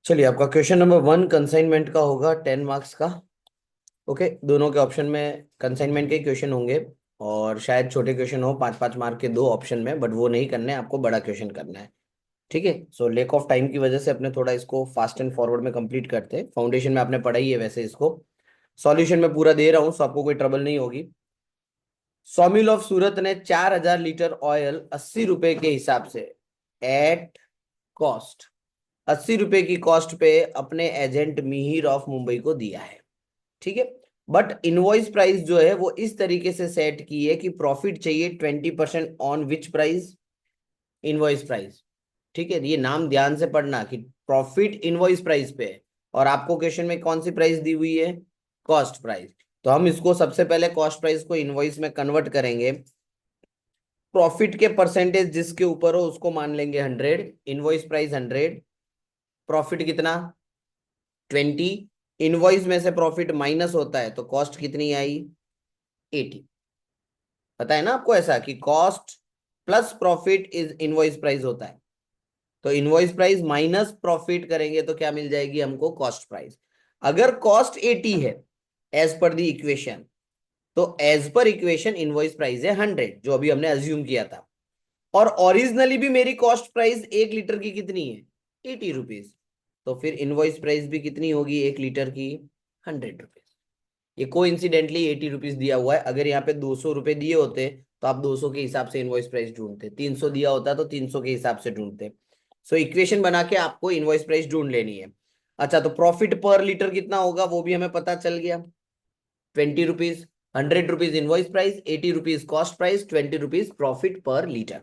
चलिए, आपका question number 1 consignment का होगा 10 मार्क्स का। ओके, दोनों के ऑप्शन में कंसाइनमेंट के क्वेश्चन होंगे और शायद छोटे क्वेश्चन हो 5-5 मार्क के दो ऑप्शन में, बट वो नहीं करने हैं, आपको बड़ा क्वेश्चन करना है। ठीक है, सो लेक ऑफ टाइम की वजह से अपने थोड़ा इसको फास्ट एंड फॉरवर्ड में कंप्लीट करते हैं। फाउंडेशन में आपने पढ़ा ही है वैसे इसको। सॉल्यूशन में पूरा दे रहा हूँ, सो आपको कोई ट्रबल नहीं होगी। सॉमिल ऑफ सूरत ने 4,000 लीटर ऑयल 80 रुपए के हिसाब से एट कॉस्ट 80 रुपए की कॉस्ट पे अपने एजेंट मिहिर ऑफ मुंबई को दिया है। ठीक है, बट इनवॉइस प्राइस जो है वो इस तरीके से सेट की है कि प्रॉफिट चाहिए 20% on which price, invoice price. ठीक है, ये नाम ध्यान से पढ़ना कि प्रॉफिट इनवॉइस प्राइस पे है और आपको क्वेश्चन में कौन सी प्राइस दी हुई है, कॉस्ट प्राइस। तो हम इसको सबसे पहले कॉस्ट प्राइस को इनवॉइस में कन्वर्ट करेंगे। प्रॉफिट के परसेंटेज जिसके ऊपर हो उसको मान लेंगे 100, इनवॉइस प्राइस 100, प्रॉफिट कितना 20, इनवॉइस में से प्रॉफिट माइनस होता है तो कॉस्ट कितनी आई 80। पता है ना आपको ऐसा कि cost plus profit is invoice price होता है। तो इनवॉइस प्राइस माइनस प्रॉफिट करेंगे तो क्या मिल जाएगी हमको, कॉस्ट प्राइस। अगर कॉस्ट 80 है एज पर द इक्वेशन, तो as per equation invoice price है 100 जो अभी हमने अज्यूम किया था। और ओरिजिनली भी मेरी कॉस्ट प्राइस 1 लीटर की कितनी है, 80 रुपीज। तो फिर इनवॉइस प्राइस भी कितनी होगी 1 लीटर की, 100 रुपीज। ये कोइंसिडेंटली 80 रुपीज दिया हुआ है। अगर यहाँ पे 200 रुपए दिए होते तो आप 200 के हिसाब से इनवॉइस प्राइस ढूंढते, 300 दिया होता तो 300 के हिसाब से ढूंढते। सो इक्वेशन बना के आपको इनवॉइस प्राइस ढूंढ लेनी है। अच्छा, तो प्रॉफिट पर लीटर कितना होगा वो भी हमें पता चल गया, 20 rupees. 100 rupees invoice price, 80 rupees cost price, 20 rupees profit पर लीटर।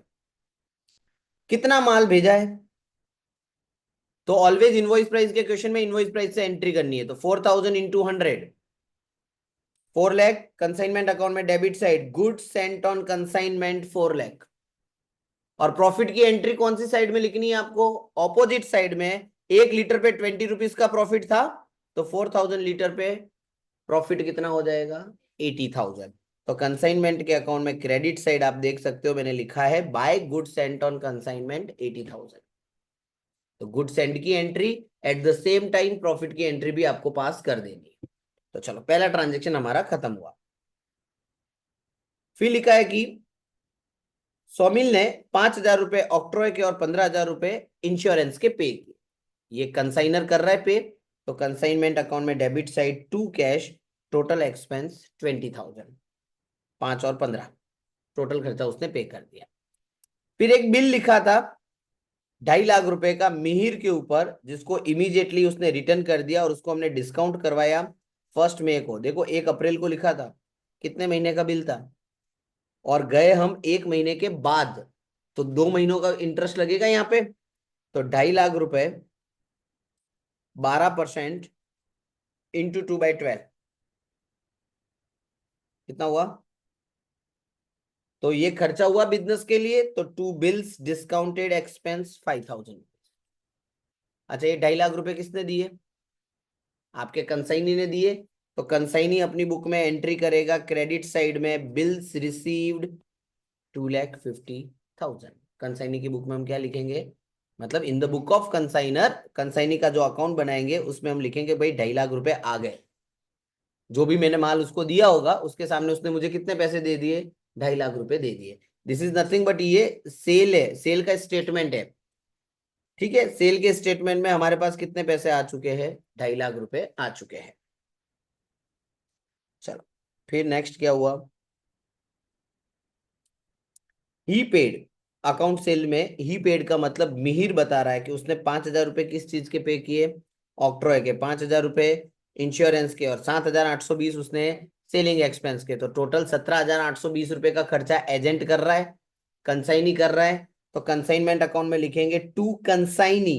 कितना माल भेजा है, तो ऑलवेज इनवॉइस प्राइस के क्वेश्चन में इनवॉइस प्राइस से एंट्री करनी है। तो 4,000 इंटू 100, 4 लाख। कंसाइनमेंट अकाउंट में debit side, goods Saint on consignment 4 lakh. और प्रॉफिट की एंट्री कौन सी साइड में लिखनी है आपको, ऑपोजिट साइड में। 1 लीटर पे 20 रुपीज का प्रॉफिट था, तो 4,000 लीटर पे प्रॉफिट कितना हो जाएगा, 80,000। तो कंसाइनमेंट के अकाउंट में क्रेडिट साइड आप देख सकते हो, मैंने लिखा है by good sent on consignment 80,000। तो गुड सेंट की entry, at the same time profit की एंट्री भी आपको पास कर देनी है। तो चलो, पहला ट्रांजेक्शन हमारा खत्म हुआ। फिर लिखा है कि सोमिल ने 5,000 रुपए ऑक्ट्रॉय के और 15,000 रुपए इंश्योरेंस के पे किए। ये कंसाइनर कर रहा है पे, तो कंसाइनमेंट अकाउंट में debit side to cash, total expense 20,000, 5 और 15 टोटल खर्चा उसने पे कर दिया। फिर एक बिल लिखा था 2.5 लाख रुपए का मिहिर के ऊपर, जिसको इमीडिएटली उसने रिटर्न कर दिया और उसको हमने डिस्काउंट करवाया 1 मई को। देखो 1 अप्रैल को लिखा था, कितने महीने का बिल था, और गए हम 1 महीने के बाद, तो 2 महीनों का इंटरेस्ट लगेगा यहाँ पे। तो 2.5 लाख रुपए 12% इंटू 2/12 कितना हुआ। तो ये खर्चा हुआ बिजनेस के लिए, तो टू बिल्स डिस्काउंटेड एक्सपेंस 5,000। अच्छा, ये 2.5 लाख रुपए किसने दिए, आपके कंसाइनी ने दिए। तो कंसाइनी अपनी बुक में एंट्री करेगा क्रेडिट साइड में, बिल्स रिसीव्ड 2,50,000। कंसाइनी की बुक में हम क्या लिखेंगे, मतलब in the book of consignor, consignee का जो अकाउंट बनाएंगे उसमें हम लिखेंगे भाई 2.5 लाख रुपए आ गए। जो भी मैंने माल उसको दिया होगा उसके सामने उसने मुझे कितने पैसे दे दिए, 2.5 लाख रुपए दे दिए। दिस इज नथिंग बट ये सेल है, सेल का स्टेटमेंट है। ठीक है, सेल के स्टेटमेंट में हमारे पास कितने पैसे आ चुके हैं, 2.5 लाख रुपए आ चुके हैं। चलो, फिर नेक्स्ट क्या हुआ, ही पेड। अकाउंट सेल में ही पेड का मतलब मिहिर बता रहा है कि उसने 5,000 रुपए किस चीज के पे किए, ऑक्ट्रॉय के 5,000 रुपए, इंश्योरेंस के, और 7,820 उसने सेलिंग एक्सपेंस के। तो टोटल 17,820 रुपए का खर्चा एजेंट कर रहा है, कंसाइनी कर रहा है। तो कंसाइनमेंट अकाउंट में लिखेंगे टू कंसाइनी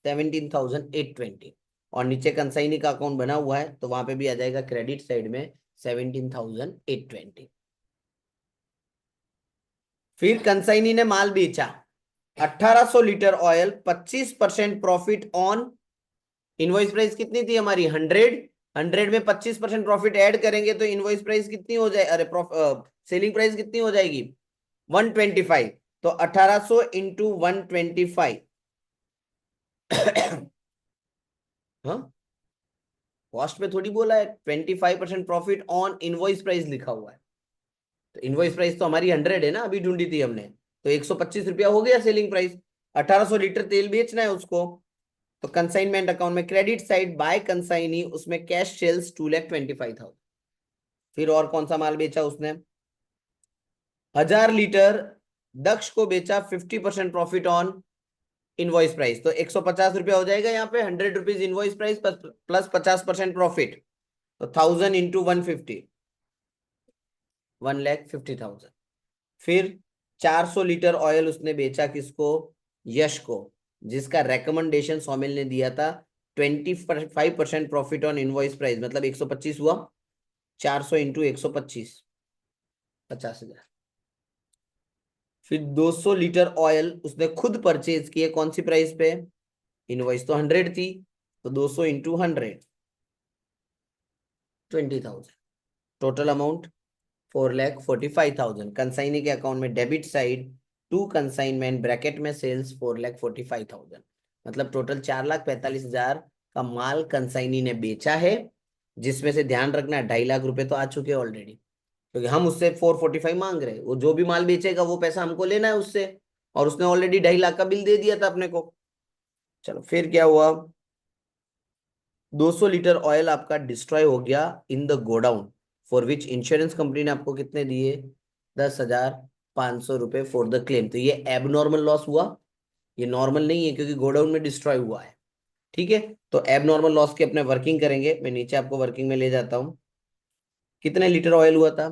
17,820, और नीचे कंसाइनी का अकाउंट बना हुआ है तो वहां पे भी आ जाएगा क्रेडिट साइड में 17,820। फिर कंसाइनी ने माल बेचा 1,800 litre oil, 25% profit on, invoice price कितनी थी हमारी 100, 100 में 25% प्रॉफिट ऐड करेंगे तो इनवॉइस प्राइस कितनी हो जाए, अरे सेलिंग प्राइस कितनी हो जाएगी 125। तो 1,800 इंटू 125 हाँ, कॉस्ट पे थोड़ी बोला है, 25% प्रॉफिट ऑन इनवॉइस प्राइस लिखा हुआ है। तो इनवॉइस प्राइस तो हमारी 100 है ना, अभी ढूंढी थी हमने, तो 125 रुपया हो गया सेलिंग प्राइस। 1800 लीटर तेल बेचना है उसको। तो कंसाइनमेंट अकाउंट में क्रेडिट साइड बाय कंसाइनी, उसमें कैश सेल्स 2,25,000। फिर और कौन सा माल बेचा उसने? 1000 लीटर दक्ष को बेचा, 50% प्रॉफिट ऑन इनवॉइस प्राइस। तो 150 रुपया हो जाएगा यहाँ पे, 100 rupees invoice price plus 50% profit. तो 1000 × 150, 1,50,000। फिर 400 लीटर ऑयल उसने बेचा किसको? यश को, जिसका रिकमेंडेशन सौमिल ने दिया था। 25% प्रॉफिट ऑन इनवॉइस प्राइस, मतलब 125 हुआ, 400 × 125, 50,000। फिर 200 लीटर ऑयल उसने खुद परचेज किए, कौन सी प्राइस पे? इनवॉइस तो 100 थी, तो 200 × 100, 20,000। Total amount 4,45,000। कंसाइनी के अकाउंट में debit side to consignment bracket में सेल्स 4,45,000, मतलब टोटल 4,45,000 का माल कंसाइनी ने बेचा है, जिसमें से ध्यान रखना 2.5 लाख रुपए तो आ चुके हैं ऑलरेडी, क्योंकि हम उससे 445 मांग रहे हैं। वो जो भी माल बेचेगा वो पैसा हमको लेना है उससे, और उसने ऑलरेडी 2.5 लाख का बिल दे दिया था अपने को। चलो फिर क्या हुआ? 200 लीटर ऑयल आपका डिस्ट्रॉय हो गया in the godown, for which insurance company ने आपको कितने दिए? 10,500 रुपए फॉर द क्लेम। तो ये एबनॉर्मल लॉस हुआ, ये नॉर्मल नहीं है, क्योंकि गोडाउन में डिस्ट्रॉय हुआ है। ठीक है, तो एबनॉर्मल लॉस की अपने वर्किंग करेंगे। मैं नीचे आपको वर्किंग में ले जाता हूँ। कितने लीटर ऑयल हुआ था?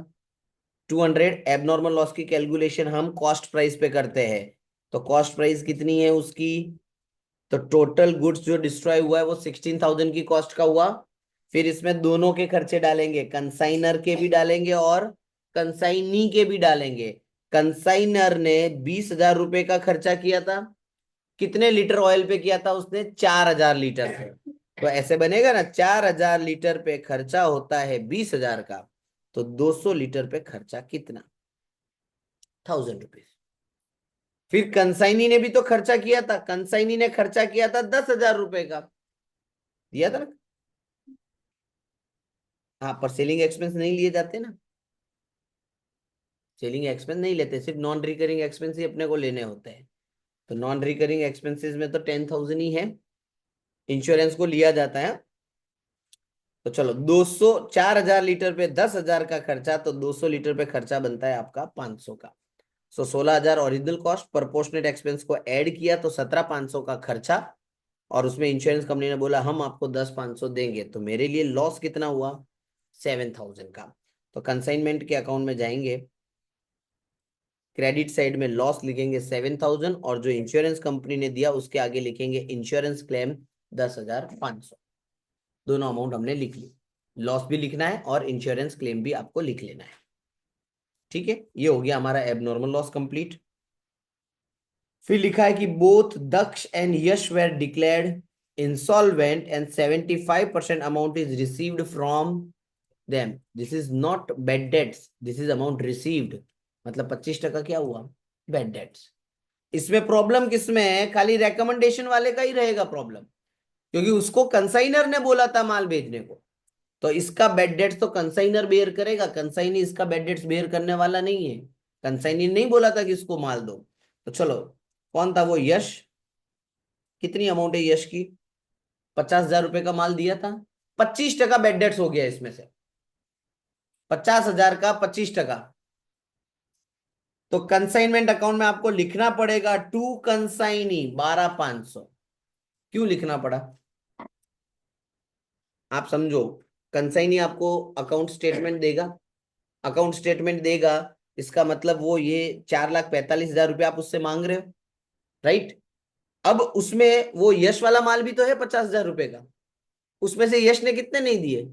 200। एबनॉर्मल लॉस की कैलकुलेशन हम कॉस्ट प्राइस पे करते हैं। तो कॉस्ट प्राइस कितनी है उसकी? तो टोटल गुड्स जो डिस्ट्रॉय हुआ है वो 16,000 की कॉस्ट का हुआ। फिर इसमें दोनों के खर्चे डालेंगे, कंसाइनर के भी डालेंगे और कंसाइनी के भी डालेंगे। कंसाइनर ने 20,000 रुपए का खर्चा किया था। कितने लीटर ऑयल पे किया था उसने? 4,000 लीटर पे। तो ऐसे बनेगा ना, 4,000 लीटर पे खर्चा होता है 20,000 का, तो 200 लीटर पे खर्चा कितना? 1,000 रुपीज। फिर कंसाइनी ने भी तो खर्चा किया था, कंसाइनी ने खर्चा किया था 10,000 रुपए का, दिया था ना। हाँ, पर सेलिंग एक्सपेंस नहीं लिए जाते ना, सेलिंग एक्सपेंस नहीं लेते, सिर्फ नॉन रिकरिंग एक्सपेंस ही अपने को लेने होते हैं। तो नॉन रिकरिंग एक्सपेंसेस में तो 10,000 ही है, इंश्योरेंस को लिया जाता है। तो चलो 200, 4,000 लीटर पे 10,000 का खर्चा, तो 200 लीटर पे खर्चा बनता है आपका 500 का। 16,000 ओरिजिनल कॉस्ट, प्रोपोर्शनेट एक्सपेंस को ऐड किया तो 17,500 का खर्चा, और उसमें इंश्योरेंस कंपनी ने बोला हम आपको 10,500 देंगे, तो मेरे लिए लॉस कितना हुआ? 7,000 का। तो कंसाइनमेंट के अकाउंट में जाएंगे, क्रेडिट साइड में लॉस लिखेंगे 7,000, और जो इंश्योरेंस कंपनी ने दिया उसके आगे लिखेंगे इंश्योरेंस क्लेम 10,500। दोनों अमाउंट हमने लिख ली, लॉस भी लिखना है और इंश्योरेंस क्लेम भी आपको लिख लेना है। ठीक है, ये हो गया हमारा एबनॉर्मल लॉस कंप्लीट। फिर लिखा है कि both Daksh and Yash were declared insolvent and 75% amount is received from them. This is not bad debts, this is amount received, मतलब 25% क्या हुआ? Bad debts. इसमें प्रॉब्लम किसमें है? खाली रेकमेंडेशन वाले का ही रहेगा प्रॉब्लम, क्योंकि उसको कंसाइनर ने बोला था माल भेजने को। तो इसका बेड डेट्स तो कंसाइनर बेयर करेगा, कंसाइनी इसका बेड डेट्स बेयर करने वाला नहीं है। कंसाइनी ने नहीं बोला था कि इसको माल दो। तो चलो, कौन था वो? यश। कितनी अमाउंट है यश की? 50,000 रुपए का माल दिया था, 25% बेड डेट्स हो गया इसमें से, 50,000 का 25%। तो कंसाइनमेंट अकाउंट में आपको लिखना पड़ेगा टू कंसाइनी 12,500। क्यों लिखना पड़ा? आप समझो, कंसाइनी आपको अकाउंट स्टेटमेंट देगा, अकाउंट स्टेटमेंट देगा, इसका मतलब वो ये 4,45,000 रुपये आप उससे मांग रहे हो, राइट? अब उसमें वो यश वाला माल भी तो है 50,000 रुपये का, उसमें से यश ने कितने नहीं दिए?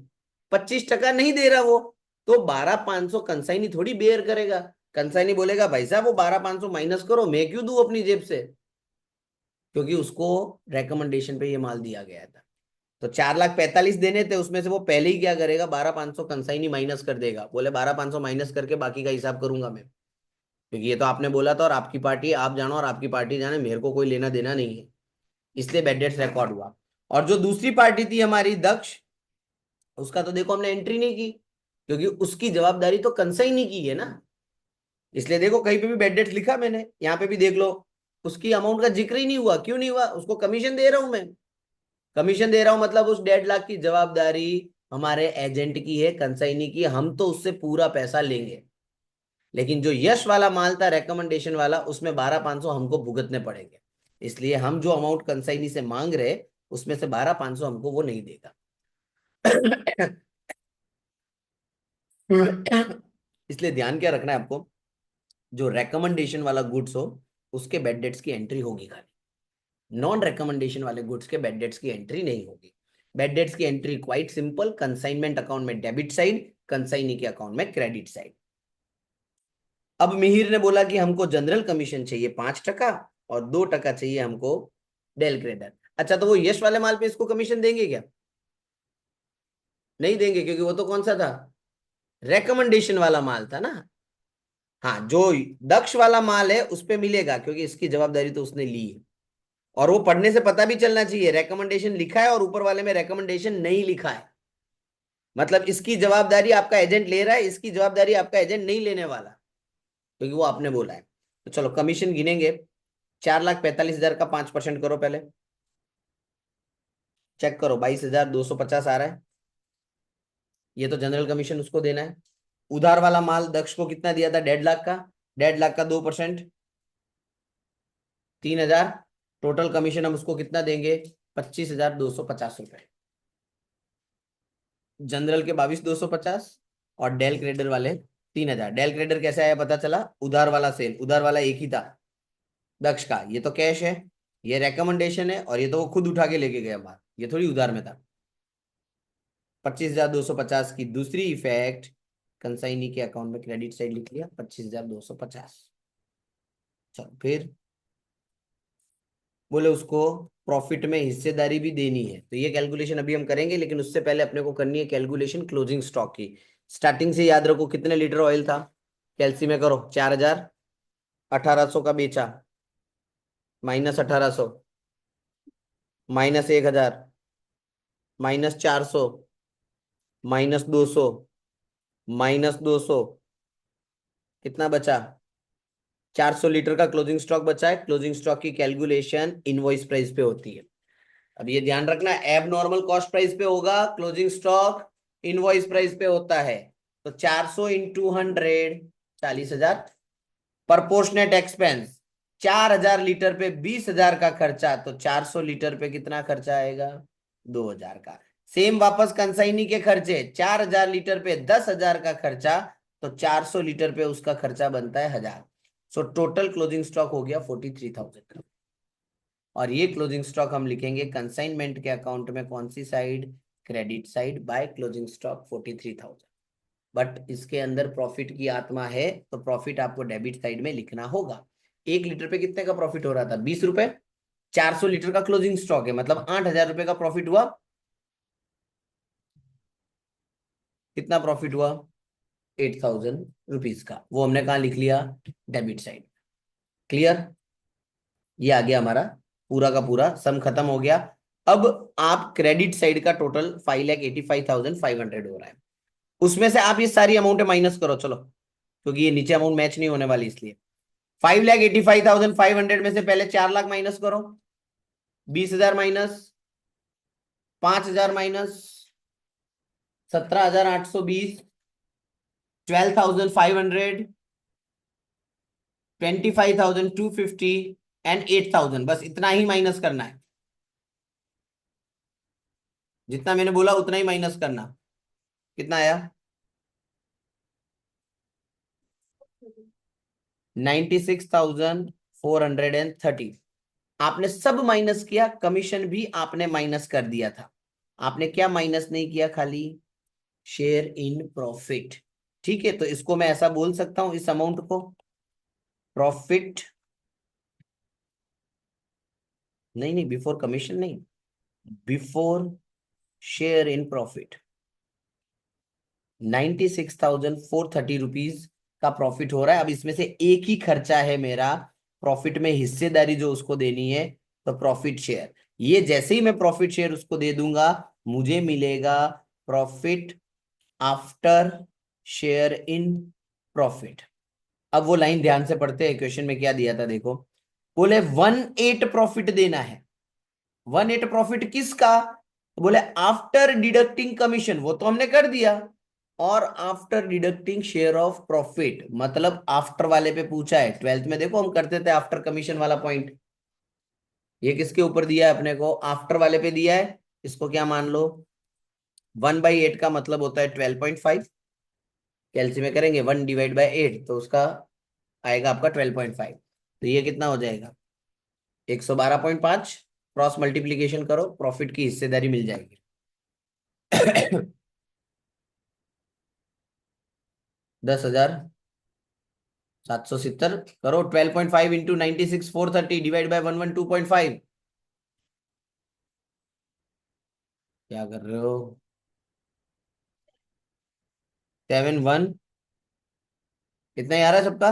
25% नहीं दे रहा वो। तो 12,500 कंसाइनी थोड़ी बेयर करेगा, कंसाइनी बोलेगा भाई साहब वो 12,500 माइनस करो, मैं क्यों दूं अपनी जेब से, क्योंकि उसको रेकमेंडेशन पे ये माल दिया गया था। तो 4,45,000 देने थे, उसमें से वो पहले ही क्या करेगा? 12,500 कंसाइनी माइनस कर देगा, बोले 12,500 माइनस करके बाकी का हिसाब करूंगा मैं, क्योंकि ये तो आपने बोला था और आपकी पार्टी आप जानो और आपकी पार्टी जाने, मेरे को कोई लेना देना नहीं है। इसलिए बैड डेट्स रिकॉर्ड हुआ। और जो दूसरी पार्टी थी हमारी दक्ष, उसका तो देखो हमने एंट्री नहीं की, क्योंकि उसकी जवाबदारी तो कंसाइन नहीं की है ना। इसलिए देखो कहीं पे भी बेड डेट्स लिखा मैंने, यहाँ पे भी देख लो, उसकी अमाउंट का जिक्र ही नहीं हुआ। क्यों नहीं हुआ? उसको कमीशन दे रहा हूं मैं। कमीशन दे रहा हूं मतलब उस 1.5 लाख की जवाबदारी हमारे एजेंट की है, कंसाइनी की। हम तो उससे पूरा पैसा लेंगे, लेकिन जो यश वाला माल था रिकमेंडेशन वाला, उसमें 12,500 हमको भुगतने पड़ेंगे। इसलिए हम जो अमाउंट कंसाइनी से मांग रहे, उसमें से 12,500 हमको वो नहीं देगा। इसलिए ध्यान क्या रखना है आपको, जो रेकमेंडेशन वाला गुड्स हो उसके बेड डेट्स की एंट्री होगी खाली, नॉन रेकमेंडेशन वाले गुड्स के बेड डेट्स की एंट्री नहीं होगी। बेड डेट्स की entry quite simple, consignment account में डेबिट साइड, कंसाइनी के अकाउंट में क्रेडिट साइड। अब मिहिर ने बोला कि हमको जनरल कमीशन चाहिए 5% और 2% चाहिए हमको डेल क्रेडर। अच्छा, तो वो यश वाले माल पे इसको कमीशन देंगे क्या? नहीं देंगे, क्योंकि वो तो कौन सा था, रेकमेंडेशन वाला माल था ना। हाँ, जो दक्ष वाला माल है उस पे मिलेगा, क्योंकि इसकी जवाबदारी तो उसने ली है। और वो पढ़ने से पता भी चलना चाहिए, रेकमेंडेशन लिखा है और ऊपर वाले में रेकमेंडेशन नहीं लिखा है। मतलब इसकी जवाबदारी आपका एजेंट ले रहा है, इसकी जवाबदारी आपका एजेंट नहीं लेने वाला, क्योंकि वो आपने बोला है। तो चलो कमीशन गिनेंगे। 4,45,000 का 5% करो पहले, चेक करो 22,250 आ रहा है। ये तो जनरल कमीशन उसको देना है। उधार वाला माल दक्ष को कितना दिया था, 1.5 लाख का। 1.5 लाख का 2%, 3,000। टोटल कमीशन हम उसको कितना देंगे, 25,250 रुपए। जनरल के 22,250 और डेल क्रेडर वाले 3,000। डेल क्रेडर कैसे आया पता चला, उधार वाला सेल, उधार वाला एक ही था दक्ष का। ये तो कैश है, ये रेकमेंडेशन है, और ये तो वो खुद उठा के लेके गया माल, ये थोड़ी उधार में था। 25,250 की दूसरी इफेक्ट, कंसाइनी के अकाउंट में क्रेडिट साइड लिख लिया 25,250। चलो फिर बोले उसको प्रॉफिट में हिस्सेदारी भी देनी है, तो ये कैलकुलेशन अभी हम करेंगे, लेकिन उससे पहले अपने को करनी है कैलकुलेशन क्लोजिंग स्टॉक की। स्टार्टिंग से याद रखो कितने लीटर ऑयल था, कैलसी में करो। 4,000, 1,800 का बेचा, minus 1,800, minus 1,000, minus 400, minus 200, minus 200, कितना बचा, 400 लीटर का क्लोजिंग स्टॉक बचा है। क्लोजिंग स्टॉक की कैलकुलेशन इनवॉइस प्राइस पे होती है। अब ये ध्यान रखना, एब नॉर्मल कॉस्ट प्राइस पे होगा, क्लोजिंग स्टॉक इनवॉइस प्राइस पे होता है। तो 400 इंटू 100, 40,000। प्रपोर्शनेट एक्सपेंस, 4,000 लीटर पे 20,000 का खर्चा, तो 400 लीटर पे कितना खर्चा आएगा, 2,000 का। सेम वापस कंसाइनी के खर्चे, 4,000 लीटर पे 10,000 का खर्चा, तो 400 लीटर पे उसका खर्चा बनता है 1,000। सो टोटल क्लोजिंग स्टॉक हो गया 43,000 का। और ये क्लोजिंग स्टॉक हम लिखेंगे कंसाइनमेंट के अकाउंट में, कौन सी side, credit side, by closing stock 43,000। But इसके अंदर प्रॉफिट की आत्मा है, तो प्रॉफिट आपको डेबिट साइड में लिखना होगा। 1 लीटर पे कितने का प्रॉफिट हो रहा था, 20 रुपए। 400 लीटर का क्लोजिंग स्टॉक है, मतलब 8,000 रुपए का प्रॉफिट हुआ। कितना प्रॉफिट हुआ, 8,000 रुपीज का। वो हमने कहा लिख लिया, डेबिट साइड। क्लियर? ये आ गया हमारा पूरा का पूरा सम, खत्म हो गया। अब आप क्रेडिट साइड का टोटल 5,85,500 हो रहा है, उसमें से आप ये सारी अमाउंट माइनस करो चलो, क्योंकि ये नीचे अमाउंट मैच नहीं होने वाली इसलिए। 5,85,500 में से पहले 4 लाख माइनस करो, 20,000 माइनस, 5,000 माइनस, 17,820, 12,500, 25,250 एंड 8,000। बस इतना ही माइनस करना है, जितना मैंने बोला उतना ही माइनस करना। कितना आया, 96,430। आपने सब माइनस किया, कमीशन भी आपने माइनस कर दिया था। आपने क्या माइनस नहीं किया, खाली शेयर इन प्रॉफिट। ठीक है, तो इसको मैं ऐसा बोल सकता हूं, इस अमाउंट को प्रॉफिट, नहीं नहीं बिफोर कमीशन नहीं, बिफोर शेयर इन प्रॉफिट। 96,430 का प्रॉफिट हो रहा है। अब इसमें से एक ही खर्चा है मेरा, प्रॉफिट में हिस्सेदारी जो उसको देनी है, तो प्रॉफिट शेयर। ये जैसे ही मैं प्रॉफिट शेयर उसको दे दूंगा, मुझे मिलेगा profit after share in profit. अब वो लाइन ध्यान से पढ़ते हैं, क्वेश्चन में क्या दिया था देखो। बोले 1/8 प्रॉफिट देना है। 1/8 प्रॉफिट किसका? तो बोले आफ्टर डिडक्टिंग कमीशन, वो तो हमने कर दिया, और after deducting share of profit, मतलब आफ्टर वाले पे पूछा है। 12th में देखो हम करते थे आफ्टर कमीशन वाला पॉइंट। ये किसके ऊपर दिया है अपने को? आफ्टर वाले पे दिया है। इसको क्या मान लो? 1/8 का मतलब होता है 12.5। कैलसी में करेंगे 1/8 तो उसका आएगा आपका 12.5। तो ये कितना हो जाएगा? 112.5। क्रॉस मल्टीप्लीकेशन करो, प्रॉफिट की हिस्सेदारी मिल जाएगी। 10,770 करो। 12.5 इंटू 96,430 डिवाइड बाई 112.5। क्या कर रहे हो? 7 1 कितना ही आ रहा है सबका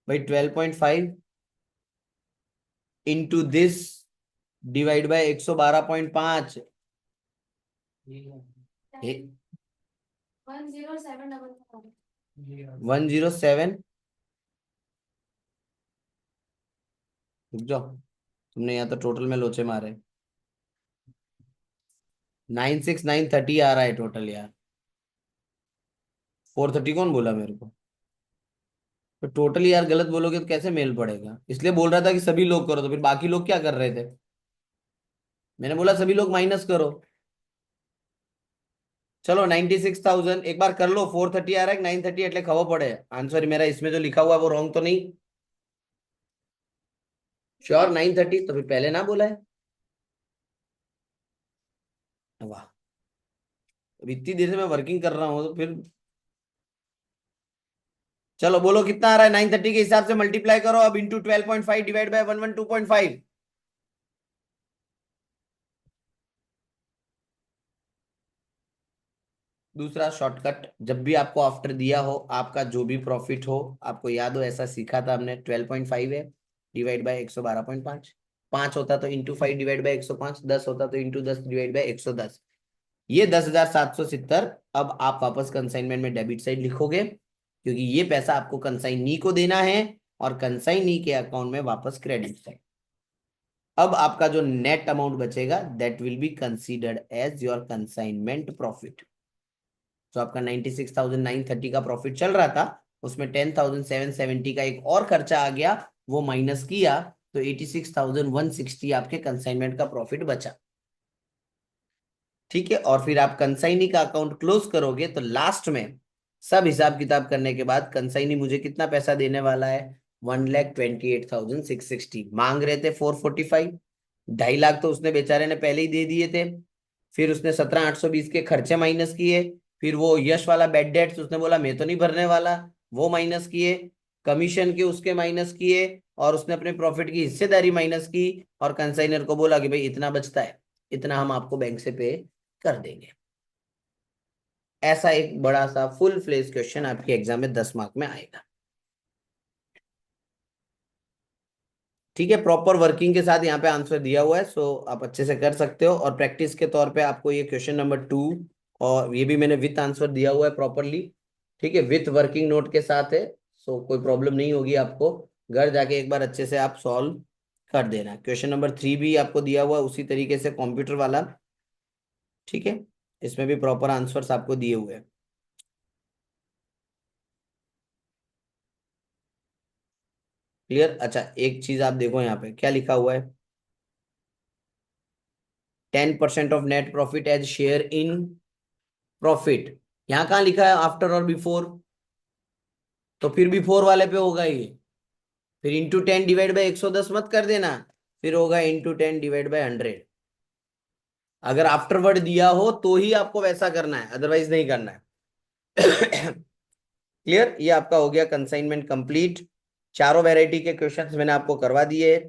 भाई? 12.5 इंटू दिस डिवाइड बाई 112.5। 107। रुक जाओ, तुमने यहाँ तो टोटल में लोचे मारे। 96,930 आ रहा है टोटल यार। 430 कौन बोला मेरे को? तो टोटल यार गलत बोलोगे तो कैसे मेल पड़ेगा? इसलिए बोल रहा था कि सभी लोग करो, तो फिर बाकी लोग क्या कर रहे थे? मैंने बोला सभी लोग माइनस करो। चलो 96,000 एक बार कर लो। 430 आ रहा है 930 એટલે खबर पड़े आंसर मेरा इसमें जो लिखा हुआ है वो रॉन्ग तो नहीं? श्योर 930? तो फिर पहले ना बोला है? वाह, अब इतनी देर से मैं वर्किंग कर रहा हूँ तो फिर। चलो बोलो कितना आ रहा है? 930 के हिसाब से मल्टीप्लाई करो अब, इंटू 12.5 डिवाइड बाय 112.5। दूसरा शॉर्टकट, जब भी आपको आफ्टर दिया हो आपका जो भी प्रॉफिट हो, आपको याद हो ऐसा सीखा था हमने, 12.5 है डिवाइड बाय 112.5। 5 होता तो इंटू 5 डिवाइड बाय 105, 10 होता तो इंटू 10 डिवाइड बाय 110। ये 10,770 अब आप वापस कंसाइनमेंट में डेबिट साइड लिखोगे, क्योंकि ये पैसा आपको कंसाइनी को देना है और कंसाइनी के अकाउंट में वापस क्रेडिट साइड। अब आपका जो नेट अमाउंट बचेगा that will be considered as your consignment profit. जो आपका 96,930 का प्रॉफिट चल रहा था, उसमें 10,770 का एक और खर्चा आ गया, वो माइनस किया, तो 86,160 आपके कंसाइनमेंट का प्रॉफिट बचा। ठीक है, और फिर आप कंसाइनी का अकाउंट क्लोज करोगे तो लास्ट में सब हिसाब किताब करने के बाद कंसाइनी मुझे कितना पैसा देने वाला है? 1,28,660। मांग रहे थे 445। 2.5 लाख तो उसने बेचारे ने पहले ही दे दिए थे। फिर उसने 17,820 के खर्चे माइनस किए। फिर वो यश वाला बैड डेट्स उसने बोला मैं तो नहीं भरने वाला, वो माइनस किए। कमीशन के उसके माइनस किए, और उसने अपने प्रॉफिट की हिस्सेदारी माइनस की, और कंसाइनर को बोला कि भाई इतना बचता है, इतना हम आपको बैंक से पे कर देंगे। ऐसा एक बड़ा सा फुल फ्लेज क्वेश्चन आपके एग्जाम में 10 मार्क में आएगा। ठीक है, प्रॉपर वर्किंग के साथ यहाँ पे आंसर दिया हुआ है, सो आप अच्छे से कर सकते हो। और प्रैक्टिस के तौर पे आपको ये क्वेश्चन नंबर 2, और ये भी मैंने विथ आंसर दिया हुआ है प्रॉपरली। ठीक है, विथ वर्किंग नोट के साथ है, सो कोई प्रॉब्लम नहीं होगी आपको। घर जाके एक बार अच्छे से आप सॉल्व कर देना। क्वेश्चन नंबर 3 भी आपको दिया हुआ है उसी तरीके से, कंप्यूटर वाला। ठीक है, इसमें भी प्रॉपर आंसर्स आपको दिए हुए हैं। क्लियर? अच्छा, एक चीज आप देखो यहाँ पे क्या लिखा हुआ है। 10% of net profit as share in profit. यहाँ कहाँ लिखा है आफ्टर और बिफोर? तो फिर बिफोर वाले पे होगा ये। फिर इंटू 10 डिवाइड बाई 110 मत कर देना, फिर होगा इंटू 10 डिवाइड बाई 100। अगर आफ्टरवर्ड दिया हो तो ही आपको वैसा करना है, अदरवाइज नहीं करना है। क्लियर? ये आपका हो गया कंसाइनमेंट कंप्लीट। चारों वैरायटी के क्वेश्चंस मैंने आपको करवा दिए।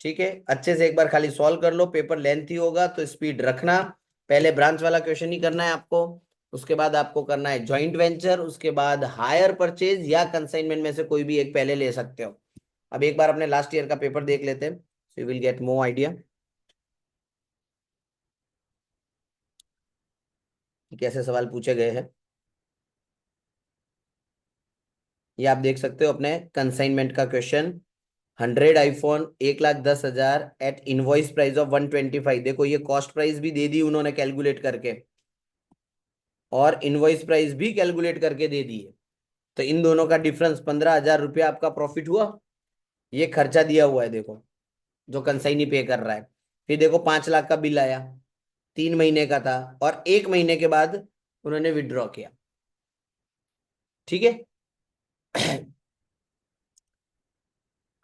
ठीक है, अच्छे से एक बार खाली सॉल्व कर लो, पेपर लेंथी होगा तो स्पीड रखना। पहले ब्रांच वाला क्वेश्चन ही करना है आपको, उसके बाद आपको करना है जॉइंट वेंचर, उसके बाद हायर परचेज या कंसाइनमेंट में से कोई भी एक पहले ले सकते हो। अब एक बार अपने लास्ट ईयर का पेपर देख लेते हैं, so you will get more idea. कि कैसे सवाल पूछे गए हैं। ये आप देख सकते हो अपने कंसाइनमेंट का question. 100 iPhone 1,10,000 at invoice price of 125। देखो ये कॉस्ट प्राइस भी दे दी उन्होंने कैलकुलेट करके, और इनवॉइस प्राइस भी कैलकुलेट करके दे दी है। तो इन दोनों का डिफरेंस 15,000 रुपया आपका प्रॉफिट हुआ। ये खर्चा दिया हुआ है देखो, जो कंसाइनी पे कर रहा है। फिर देखो 5 लाख का बिल आया, 3 महीने का था, और 1 महीने के बाद उन्होंने विड्रॉ किया। ठीक है।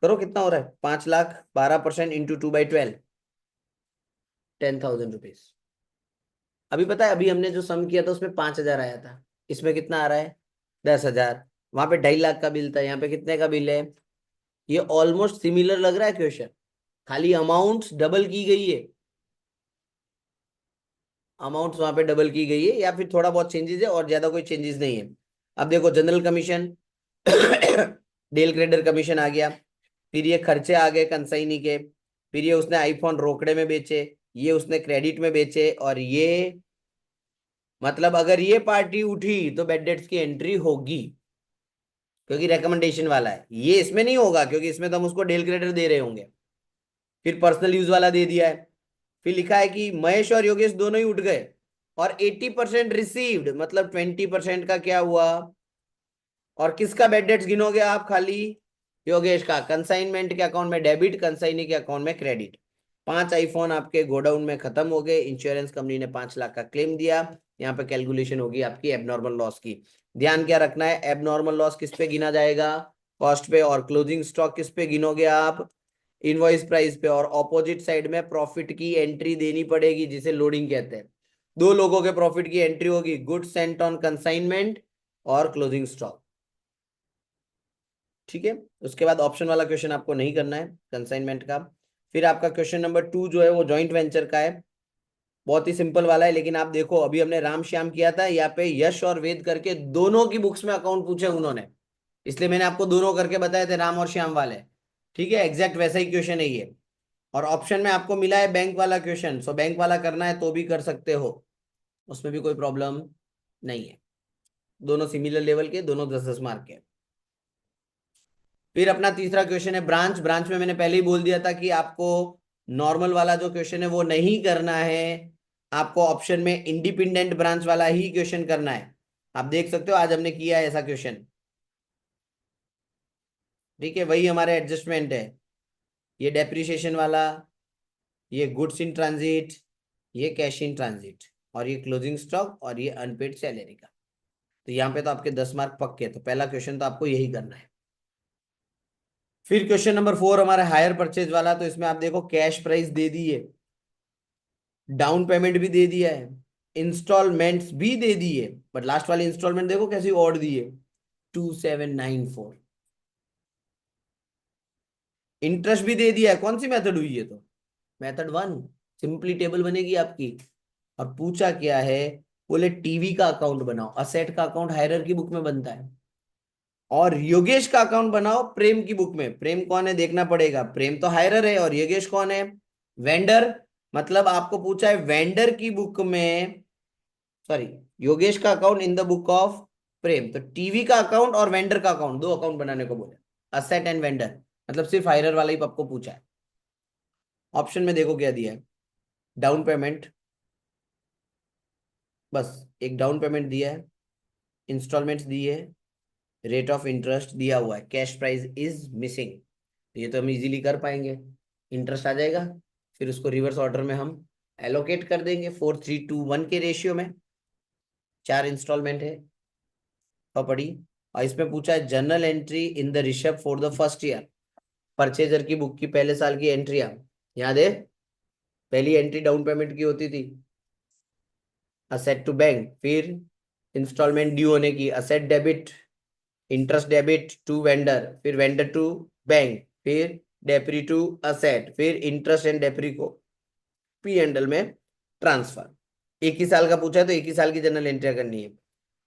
करो कितना हो रहा है, 5 लाख, 12% इंटू 2/12, 10,000 रुपीज। अभी पता है, अभी हमने जो सम किया था उसमें 5,000 आया था, इसमें कितना आ रहा है, 10,000। वहां पे 2.5 लाख का बिल था, यहाँ पे कितने का बिल है। ये ऑलमोस्ट सिमिलर लग रहा है क्वेश्चन, खाली अमाउंट डबल की गई है। अमाउंट वहां पे डबल की गई है, या फिर थोड़ा बहुत चेंजेस है, और ज्यादा कोई चेंजेस नहीं है। अब देखो general commission, del credere commission आ गया, फिर ये खर्चे आ गए कंसाइनी के, फिर ये उसने आईफोन रोकड़े में बेचे, ये उसने क्रेडिट में बेचे, और ये मतलब अगर ये पार्टी उठी तो बैड डेट्स की एंट्री होगी, क्योंकि रिकमेंडेशन वाला है। ये इसमें नहीं होगा, क्योंकि इसमें तो हम उसको डील क्रेडिटर दे रहे होंगे। फिर पर्सनल यूज वाला दे दिया है। फिर लिखा है कि महेश और योगेश दोनों ही उठ गए, और 80% रिसीव्ड, मतलब 20% का क्या हुआ। और किसका बैड डेट्स गिनोगे आप, खाली योगेश का। कंसाइनमेंट के अकाउंट में डेबिट, कंसाइनी के अकाउंट में क्रेडिट। 5 आईफोन आपके गोडाउन में खत्म हो गए, इंश्योरेंस कंपनी ने 5 लाख का क्लेम दिया। यहाँ पे कैलकुलेशन होगी आपकी एबनॉर्मल लॉस की। ध्यान क्या रखना है, एबनॉर्मल लॉस किस पे गिना जाएगा, कॉस्ट पे, और क्लोजिंग स्टॉक किस पे गिनोगे आप, इनवॉइस प्राइस पे। और ऑपोजिट साइड में प्रॉफिट की एंट्री देनी पड़ेगी, जिसे लोडिंग कहते हैं। दो लोगों के प्रॉफिट की एंट्री होगी, गुड्स सेंट ऑन कंसाइनमेंट और क्लोजिंग स्टॉक। ठीक है। उसके बाद ऑप्शन वाला क्वेश्चन आपको नहीं करना है कंसाइनमेंट का। फिर आपका क्वेश्चन नंबर 2 जो है वो जॉइंट वेंचर का है, बहुत ही सिंपल वाला है। लेकिन आप देखो, अभी हमने राम श्याम किया था, यहाँ पे यश और वेद करके दोनों की बुक्स में अकाउंट पूछे उन्होंने, इसलिए मैंने आपको दोनों करके बताए थे, राम और श्याम वाले। ठीक है, एग्जैक्ट वैसा ही क्वेश्चन है ये। और ऑप्शन में आपको मिला है बैंक वाला क्वेश्चन, सो बैंक वाला करना है तो भी कर सकते हो, उसमें भी कोई प्रॉब्लम नहीं है। दोनों सिमिलर लेवल के, दोनों 10-10 मार्क के। फिर अपना तीसरा क्वेश्चन है ब्रांच। ब्रांच में मैंने पहले ही बोल दिया था कि आपको नॉर्मल वाला जो क्वेश्चन है वो नहीं करना है, आपको ऑप्शन में इंडिपेंडेंट ब्रांच वाला ही क्वेश्चन करना है। आप देख सकते हो आज हमने किया है ऐसा क्वेश्चन। ठीक है, वही हमारे एडजस्टमेंट है, ये डेप्रिसिएशन वाला, ये गुड्स इन ट्रांजिट, ये कैश इन ट्रांजिट, और ये क्लोजिंग स्टॉक, और ये अनपेड सैलरी का। तो यहाँ पे तो आपके 10 मार्क पक्के हैं, तो पहला क्वेश्चन तो आपको यही करना है। फिर क्वेश्चन नंबर 4 हमारा हायर परचेज वाला, तो इसमें आप देखो कैश प्राइस दे दी है, डाउन पेमेंट भी दे दिया है, इंस्टॉलमेंट्स भी दे दी है, बट लास्ट वाली इंस्टॉलमेंट देखो कैसी और दी है, 2794। इंटरेस्ट भी दे दिया है। कौन सी मेथड हुई है, तो मेथड 1, सिंपली टेबल बनेगी आपकी। और पूछा क्या है, बोले टीवी का अकाउंट बनाओ। असेट का अकाउंट हायरर की बुक में बनता है, और योगेश का अकाउंट बनाओ प्रेम की बुक में। प्रेम कौन है देखना पड़ेगा, प्रेम तो हायरर है, और योगेश कौन है, वेंडर। मतलब आपको पूछा है वेंडर की बुक में, सॉरी, योगेश का account in the book of Prem. तो टीवी का अकाउंट और वेंडर का अकाउंट, दो अकाउंट बनाने को बोले, असेट एंड वेंडर, मतलब सिर्फ हायरर वाला ही आपको पूछा है। ऑप्शन में देखो क्या दिया है, डाउन पेमेंट, बस एक डाउन पेमेंट दिया है, इंस्टॉलमेंट्स दी है, रेट ऑफ इंटरेस्ट दिया हुआ है, कैश प्राइस इज मिसिंग। ये तो हम इजीली कर पाएंगे, इंटरेस्ट आ जाएगा, फिर उसको रिवर्स ऑर्डर में हम एलोकेट कर देंगे 4:3:1 के रेशियो में। 4 इंस्टॉलमेंट है और पड़ी। और इसमें पूछा है journal entry in the Rishabh for the first year. Purchaser की बुक की पहले साल की एंट्रियां याद है, पहली एंट्री डाउन पेमेंट की होती थी, असेट टू बैंक, फिर इंस्टॉलमेंट ड्यू होने की, asset debit, interest debit to vendor, फिर वेंडर टू बैंक, फिर डेप्री टू असेट, फिर इंटरेस्ट एंड डेप्री को पी एंडल में ट्रांसफर। एक ही साल का पूछा है तो एक ही साल की जनरल एंट्री करनी है।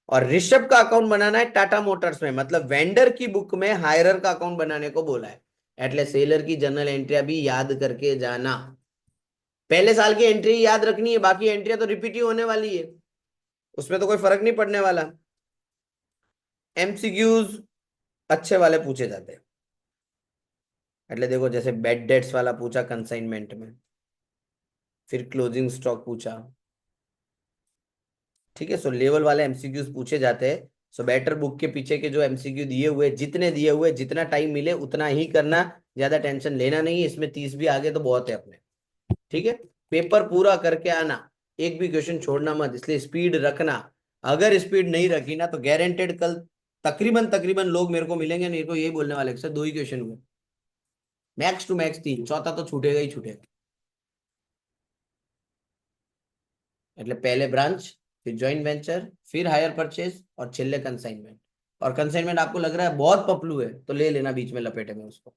और ऋषभ का अकाउंट बनाना है टाटा मोटर्स में, मतलब वेंडर की बुक में हायरर का अकाउंट बनाने को बोला है। एटले सेलर की जनरल एंट्रिया भी याद करके जाना, पहले साल की एंट्री याद रखनी है, बाकी एंट्रिया तो रिपीट ही होने वाली है। उसमें तो कोई फर्क नहीं पड़ने वाला। एमसीक्यूज अच्छे वाले पूछे जाते हैं। એટલે देखो जैसे बेड डेट्स वाला पूछा कंसाइनमेंट में, फिर क्लोजिंग स्टॉक पूछा। ठीक है, सो लेवल वाले एमसीक्यूज पूछे जाते हैं। सो बेटर बुक के पीछे के जो एमसीक्यू दिए हुए, जितने दिए हुए, जितना टाइम मिले उतना ही करना। ज्यादा टेंशन लेना नहीं है इसमें, 30 भी आगे तो बहुत है अपने। ठीक है, पेपर पूरा करके आना, एक भी क्वेश्चन छोड़ना मत, इसलिए स्पीड रखना। अगर स्पीड नहीं रखी ना तो गारंटेड कल तकरीबन तकरीबन लोग मेरे को मिलेंगे, मेरे को यही बोलने वाले, सर 2 ही क्वेश्चन हुए, मैक्स टू मैक्स 3, चौथा तो छूटेगा ही छूटेगा। એટલે पहले ब्रांच, फिर जॉइंट वेंचर, फिर हायर परचेज और छिल्ले कंसाइनमेंट। और कंसाइनमेंट आपको लग रहा है बहुत पपलू है तो ले लेना बीच में लपेटे में उसको।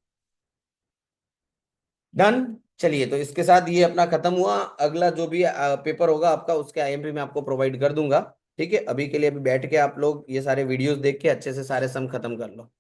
डन। चलिए, तो इसके साथ ये अपना खत्म हुआ। अगला जो भी पेपर होगा आपका उसके आईएमपी में आपको प्रोवाइड कर दूंगा। ठीक है, अभी के लिए अभी बैठ के आप लोग ये सारे वीडियोस देख के अच्छे से सारे सम खत्म कर लो।